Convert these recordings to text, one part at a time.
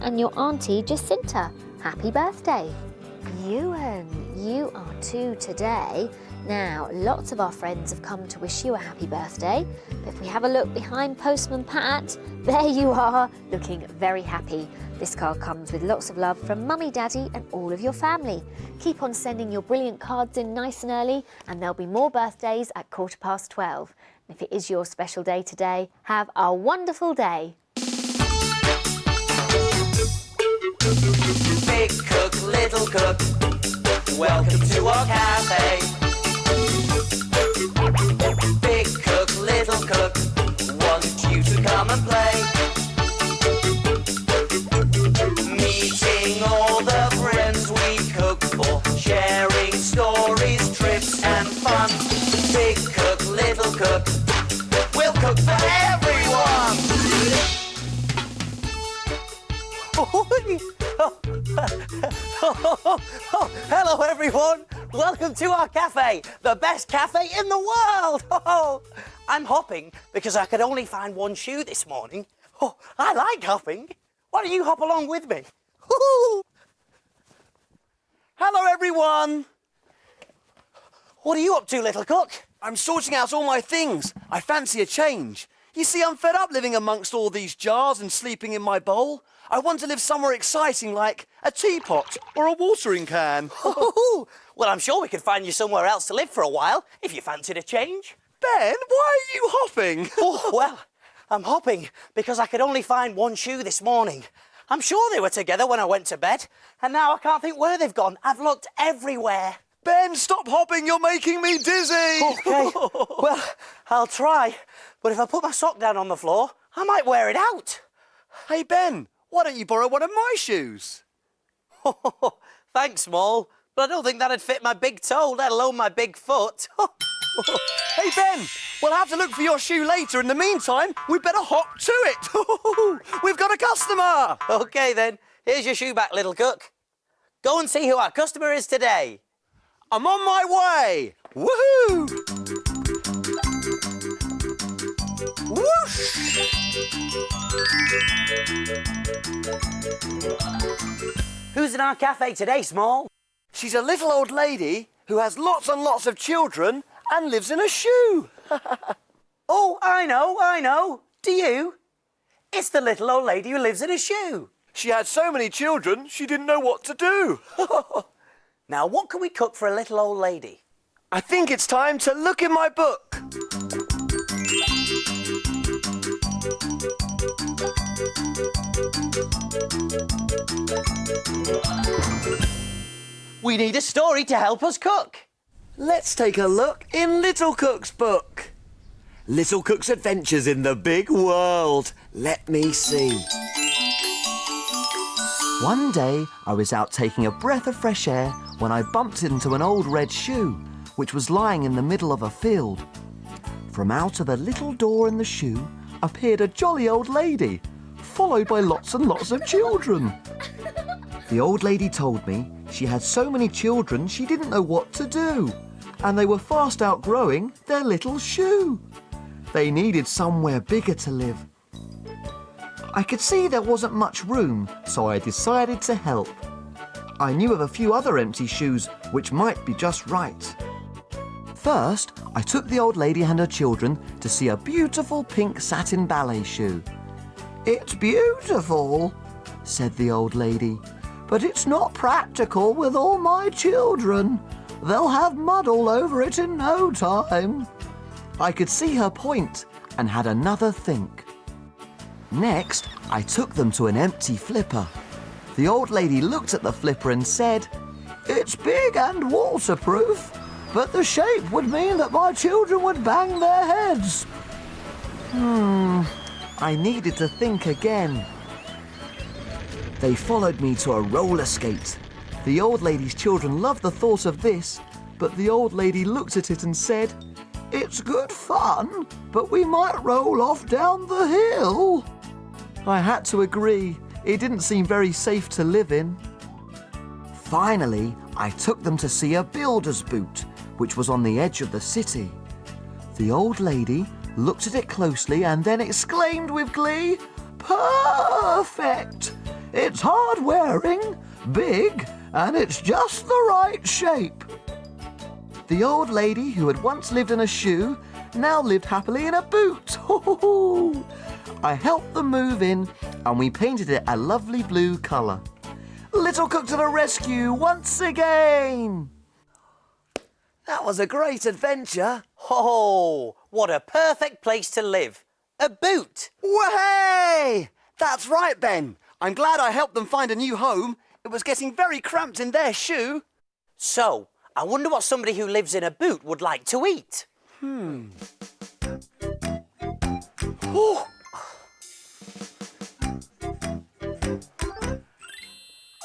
and your auntie Jacinta. Happy birthday. Ewan, you are 2 today. Now, lots of our friends have come to wish you a happy birthday. But if we have a look behind Postman Pat, there you are, looking very happy. This card comes with lots of love from Mummy, Daddy and all of your family. Keep on sending your brilliant cards in nice and early, and there'll be more birthdays at 12:15. If it is your special day today, have a wonderful day. Big cook, little cook, welcome to our cafe. Big cook, little cook, want you to come and play. Meeting all the friends we cook for, sharing stories, trips and fun. Big cook, little cook, we'll cook for everyone. Hello everyone, welcome to our cafe, the best cafe in the world. I'm hopping because I could only find one shoe this morning. I like hopping. Why don't you hop along with me? Hello everyone. What are you up to, little cook? I'm sorting out all my things. I fancy a change. You see, I'm fed up living amongst all these jars and sleeping in my bowl. I want to live somewhere exciting like a teapot or a watering can. Well, I'm sure we could find you somewhere else to live for a while if you fancied a change. Ben, why are you hopping? Well, I'm hopping because I could only find one shoe this morning. I'm sure they were together when I went to bed, and now I can't think where they've gone. I've looked everywhere. Ben, stop hopping, you're making me dizzy. OK, well, I'll try, but if I put my sock down on the floor, I might wear it out. Hey, Ben, why don't you borrow one of my shoes? Thanks, Small, but I don't think that'd fit my big toe, let alone my big foot. Hey, Ben, we'll have to look for your shoe later. In the meantime, we'd better hop to it. We've got a customer. OK, then. Here's your shoe back, little cook. Go and see who our customer is today. I'm on my way. Woohoo! Whoosh! Who's in our cafe today, Small? She's a little old lady who has lots and lots of children and lives in a shoe. Oh, I know. Do you? It's the little old lady who lives in a shoe. She had so many children, she didn't know what to do. Now, what can we cook for a little old lady? I think it's time to look in my book. We need a story to help us cook. Let's take a look in Little Cook's book. Little Cook's Adventures in the Big World. Let me see. One day, I was out taking a breath of fresh air when I bumped into an old red shoe, which was lying in the middle of a field. From out of a little door in the shoe appeared a jolly old lady, followed by lots and lots of children. The old lady told me she had so many children she didn't know what to do, and they were fast outgrowing their little shoe. They needed somewhere bigger to live. I could see there wasn't much room, so I decided to help. I knew of a few other empty shoes which might be just right. First, I took the old lady and her children to see a beautiful pink satin ballet shoe. "It's beautiful," said the old lady, "but it's not practical with all my children. They'll have mud all over it in no time." I could see her point and had another think. Next, I took them to an empty flipper. The old lady looked at the flipper and said, "It's big and waterproof, but the shape would mean that my children would bang their heads." I needed to think again. They followed me to a roller skate. The old lady's children loved the thought of this, but the old lady looked at it and said, "It's good fun, but we might roll off down the hill." I had to agree. It didn't seem very safe to live in. Finally, I took them to see a builder's boot, which was on the edge of the city. The old lady looked at it closely and then exclaimed with glee, "Perfect! It's hard wearing, big, and it's just the right shape. The old lady who had once lived in a shoe now lived happily in a boot. I helped them move in and we painted it a lovely blue colour. Little Cook to the rescue once again! That was a great adventure. Oh, what a perfect place to live. A boot. Way! That's right, Ben. I'm glad I helped them find a new home. It was getting very cramped in their shoe. So, I wonder what somebody who lives in a boot would like to eat. Oh.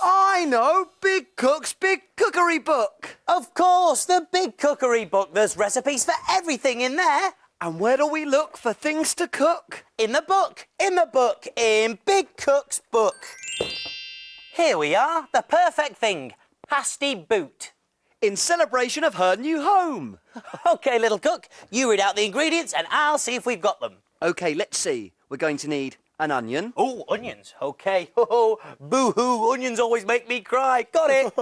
I know! Big Cook's Big Cookery Book. Of course, the Big Cookery Book. There's recipes for everything in there. And where do we look for things to cook? In the book, in Big Cook's book. Here we are, the perfect thing, pasty boot. In celebration of her new home. OK, little cook, you read out the ingredients and I'll see if we've got them. OK, let's see. We're going to need an onion. Oh, onions, OK. Oh, boo-hoo, onions always make me cry. Got it.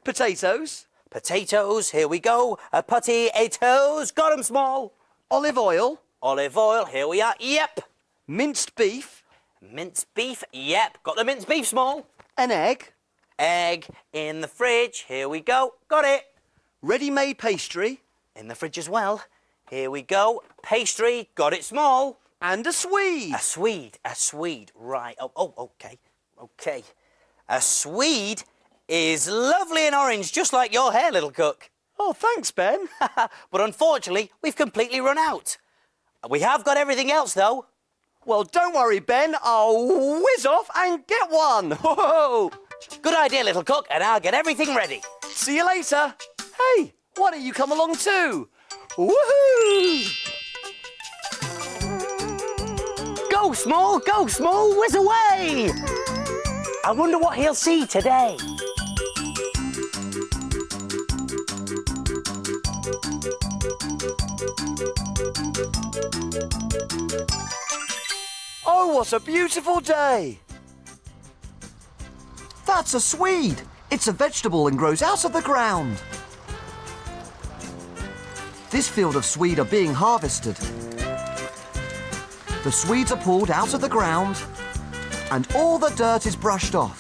Potatoes. Potatoes, here we go. Potatoes, got 'em small. Olive oil. Olive oil, here we are. Yep. Minced beef. Minced beef, yep. Got the minced beef small. An egg. Egg in the fridge, here we go. Got it. Ready-made pastry. In the fridge as well. Here we go. Pastry, got it small. And a swede. A swede, right. OK. A swede is lovely and orange, just like your hair, little cook. Oh, thanks, Ben. But unfortunately, we've completely run out. We have got everything else, though. Well, don't worry, Ben. I'll whiz off and get one. Whoa! Good idea, little cook, and I'll get everything ready. See you later. Hey, why don't you come along too? Woohoo! Go, Small, whiz away! I wonder what he'll see today. Oh, what a beautiful day. That's a swede. It's a vegetable and grows out of the ground. This field of swede are being harvested. The swedes are pulled out of the ground and all the dirt is brushed off.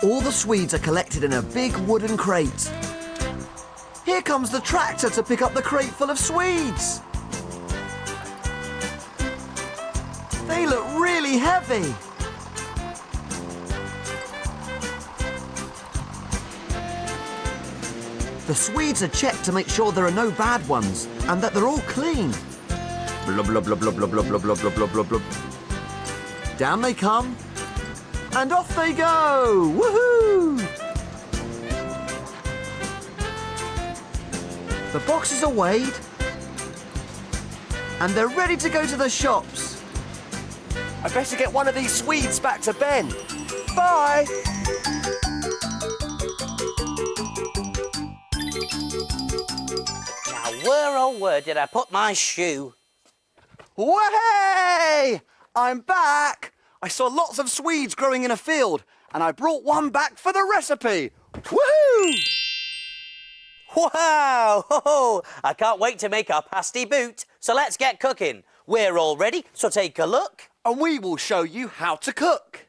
All the swedes are collected in a big wooden crate. Here comes the tractor to pick up the crate full of swedes. They look really heavy. The swedes are checked to make sure there are no bad ones and that they're all clean. Blub, blub, blub, blub, blub, blub, blub, blub, blub, blub, blub. Down they come, and off they go! Woohoo! The boxes are weighed, and they're ready to go to the shops. I better get one of these swedes back to Ben. Bye! Now, where, oh, where did I put my shoe? Way! I'm back! I saw lots of swedes growing in a field, and I brought one back for the recipe. Woohoo! Wow! Ho-ho. I can't wait to make our pasty boot. So let's get cooking. We're all ready, so take a look. And we will show you how to cook.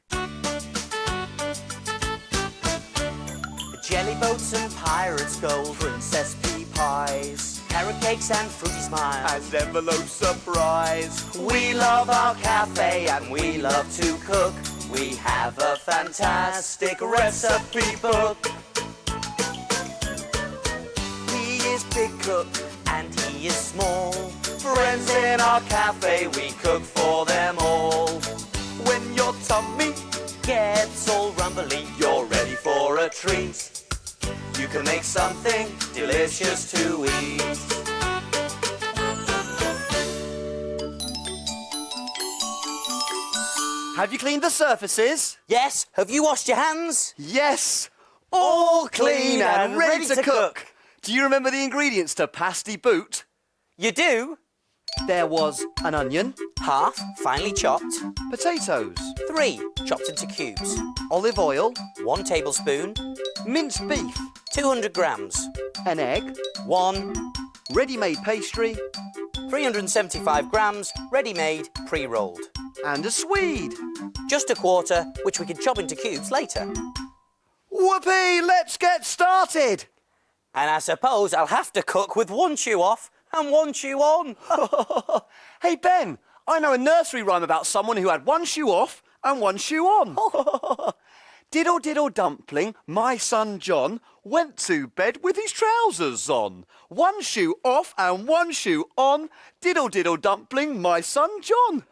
Jelly boats and pirates' gold, princess pea pies, carrot cakes and fruity smiles, And envelope surprise. We love our cafe and we love to cook. We have a fantastic recipe book. He is Big Cook and he is small. Friends in our cafe, we cook for them all. When your tummy, Gets all rumbly, you're ready for a treat. You can make something delicious to eat. have you cleaned the surfaces? Yes, have you washed your hands? Yes! All clean and ready to cook. Do you remember the ingredients to pasty boot? You do? There was an onion, half finely chopped, potatoes, 3 chopped into cubes, olive oil, 1 tablespoon, minced beef, 200 grams, an egg, 1, ready-made pastry, 375 grams, ready-made, pre-rolled. and a swede. Just a quarter, which we can chop into cubes later. Whoopee, let's get started. And I suppose I'll have to cook with 1 shoe off and 1 shoe on. Hey, Ben, I know a nursery rhyme about someone who had 1 shoe off and 1 shoe on. Diddle diddle dumpling, my son John went to bed with his trousers on. 1 shoe off and 1 shoe on. Diddle diddle dumpling, my son John.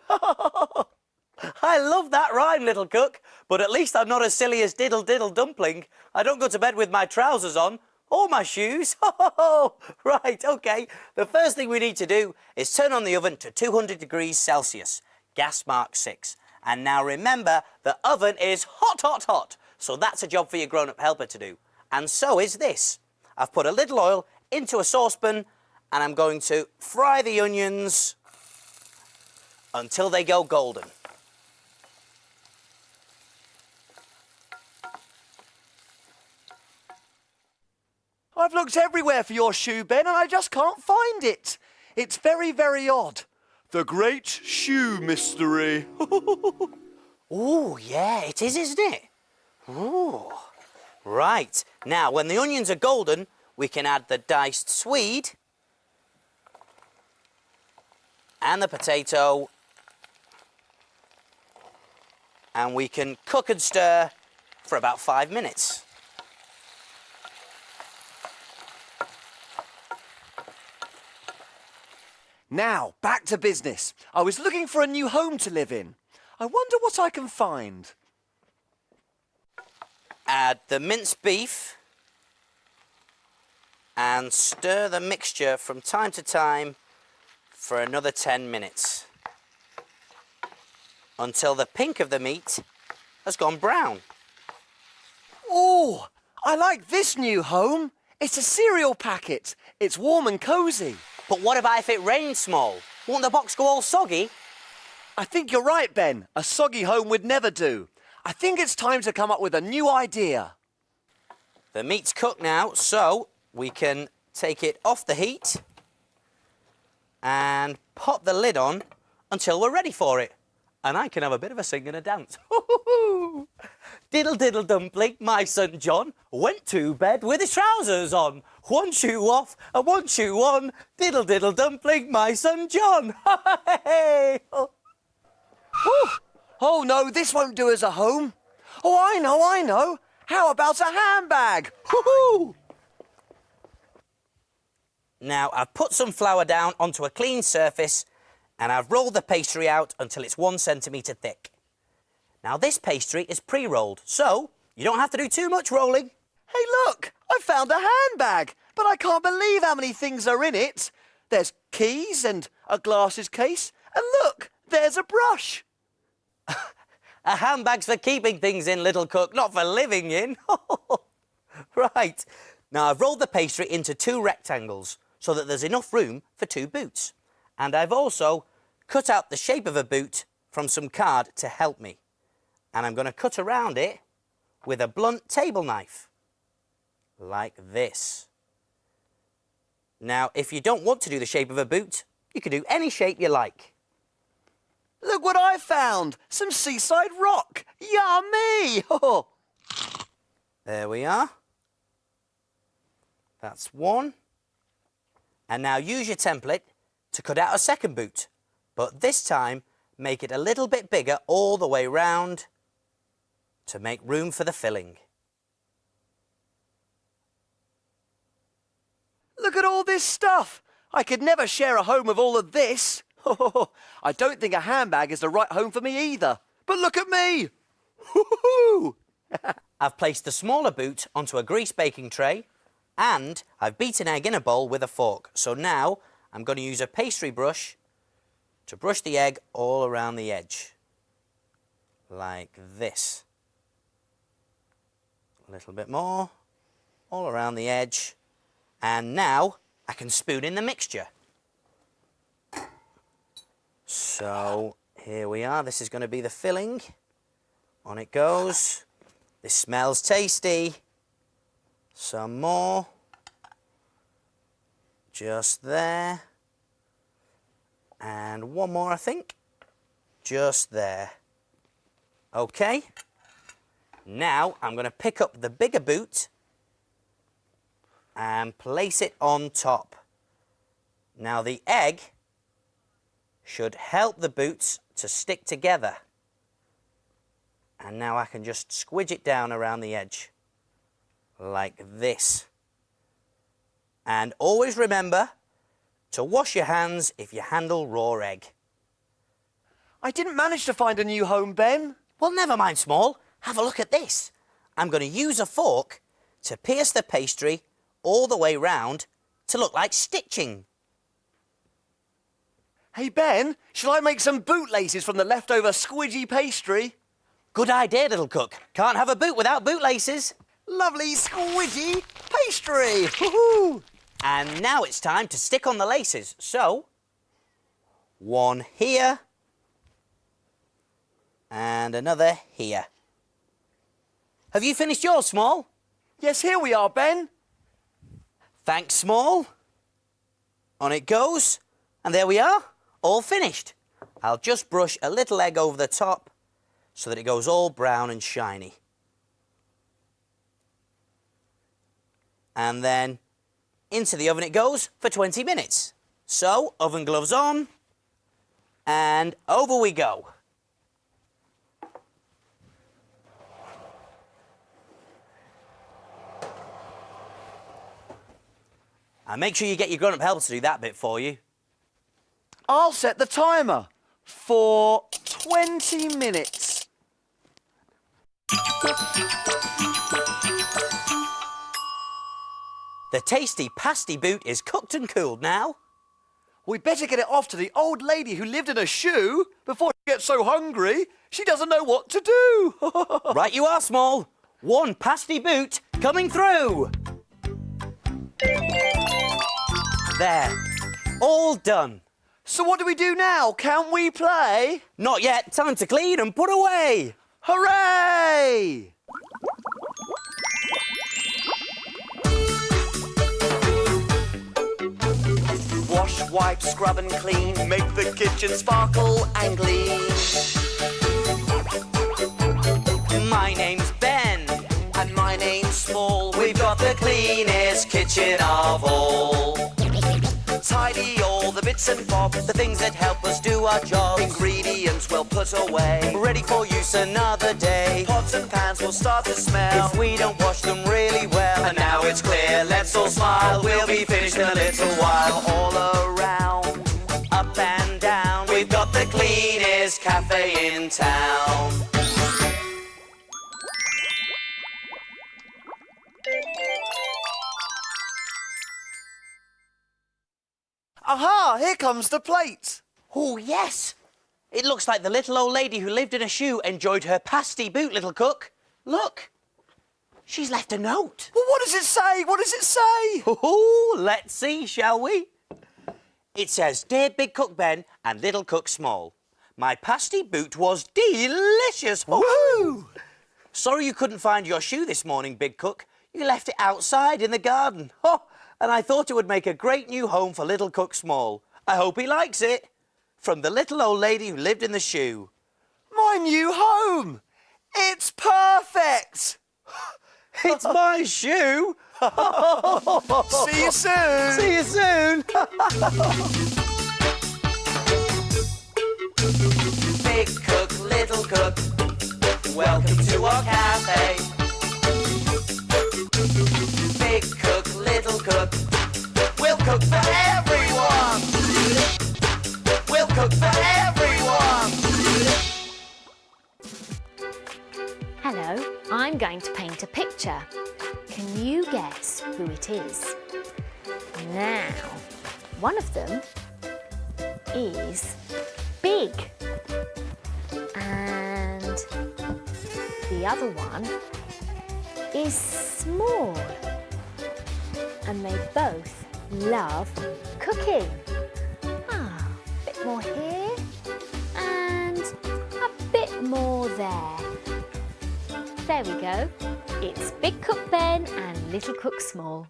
I love that rhyme, little cook, but at least I'm not as silly as Diddle Diddle Dumpling. I don't go to bed with my trousers on or my shoes. Right, OK. The first thing we need to do is turn on the oven to 200 degrees Celsius, gas mark 6. And now remember, the oven is hot, hot, hot. So that's a job for your grown-up helper to do. And so is this. I've put a little oil into a saucepan and I'm going to fry the onions until they go golden. I've looked everywhere for your shoe, Ben, and I just can't find it. It's very, very odd. The Great Shoe Mystery. Ooh, yeah, it is, isn't it? Ooh. Right, now when the onions are golden, we can add the diced swede and the potato, and we can cook and stir for about 5 minutes. Now, back to business. I was looking for a new home to live in. I wonder what I can find. Add the minced beef and stir the mixture from time to time for another 10 minutes until the pink of the meat has gone brown. Oh, I like this new home. It's a cereal packet. It's warm and cosy. But what about if it rains small? Won't the box go all soggy? I think you're right, Ben. A soggy home would never do. I think it's time to come up with a new idea. The meat's cooked now, so we can take it off the heat and pop the lid on until we're ready for it. And I can have a bit of a sing and a dance. Diddle diddle dumpling, my son John went to bed with his trousers on. 1 shoe off and 1 shoe on. Diddle diddle dumpling, my son John. Oh no, this won't do as a home. Oh, I know. How about a handbag? Woohoo! Now I've put some flour down onto a clean surface and I've rolled the pastry out until it's 1 centimetre thick. Now this pastry is pre-rolled, so you don't have to do too much rolling. Hey, look! I found a handbag, but I can't believe how many things are in it. There's keys and a glasses case, and look, there's a brush. A handbag's for keeping things in, little cook, not for living in. Right. Now I've rolled the pastry into 2 rectangles so that there's enough room for 2 boots. And I've also cut out the shape of a boot from some card to help me. And I'm going to cut around it with a blunt table knife, like this. Now, if you don't want to do the shape of a boot, you can do any shape you like. Look what I found! Some seaside rock! Yummy! There we are. That's 1. And now use your template to cut out a second boot, but this time make it a little bit bigger all the way round to make room for the filling. Look at all this stuff! I could never share a home with all of this. I don't think a handbag is the right home for me either. But look at me! Woohoo! I've placed the smaller boot onto a grease baking tray and I've beaten egg in a bowl with a fork. So now I'm going to use a pastry brush to brush the egg all around the edge, like this. A little bit more, all around the edge. And now I can spoon in the mixture. So here we are. This is going to be the filling. On it goes. This smells tasty. Some more. Just there. And one more, I think. Just there. Okay. Now I'm going to pick up the bigger boot and place it on top. Now the egg should help the boots to stick together. And now I can just squidge it down around the edge like this. And always remember to wash your hands if you handle raw egg. I didn't manage to find a new home, Ben. Well, never mind, Small. Have a look at this. I'm going to use a fork to pierce the pastry all the way round to look like stitching. Hey, Ben, shall I make some bootlaces from the leftover squidgy pastry? Good idea, little cook. Can't have a boot without bootlaces. Lovely squidgy pastry! Woohoo! And now it's time to stick on the laces. So, one here and another here. Have you finished yours, Small? Yes, here we are, Ben. Thanks, Small. On it goes. And there we are, all finished. I'll just brush a little egg over the top so that it goes all brown and shiny. And then into the oven it goes for 20 minutes. So, oven gloves on, and over we go. And make sure you get your grown-up helper to do that bit for you. I'll set the timer for 20 minutes. The tasty pasty boot is cooked and cooled now. We'd better get it off to the old lady who lived in a shoe before she gets so hungry she doesn't know what to do. Right you are, Small. One pasty boot coming through. There. All done. So what do we do now? Can we play? Not yet. Time to clean and put away. Hooray! Wash, wipe, scrub and clean. Make the kitchen sparkle and gleam. My name's Ben. And my name's Small. We've got the cleanest kitchen of all. Tidy all the bits and bobs. The things that help us do our jobs. Ingredients well put away. Ready for use another day. Pots and pans will start to smell If we don't wash them really well. And now it's clear, let's all smile. We'll be finished in a little while. All around, Up and down. we've got the cleanest cafe in town. Aha! Here comes the plate. Oh, yes. It looks like the little old lady who lived in a shoe enjoyed her pasty boot, little cook. Look. She's left a note. Well, what does it say? What does it say? Oh, let's see, shall we? It says, Dear Big Cook Ben and Little Cook Small, my pasty boot was delicious. Woohoo! Sorry you couldn't find your shoe this morning, Big Cook. You left it outside in the garden. Oh, and I thought it would make a great new home for Little Cook Small. I hope he likes it. From the little old lady who lived in the shoe. My new home! It's perfect! It's my shoe. See you soon! See you soon. Big cook, little cook, welcome to our cafe. Big cook, little cook, we'll cook for everyone. We'll cook for everyone. Hello, I'm going to paint a picture. Can you guess who it is? Now, one of them is big and the other one is small, and they both love cooking. Ah, a bit more here there. There we go. It's Big Cook Ben and Little Cook Small.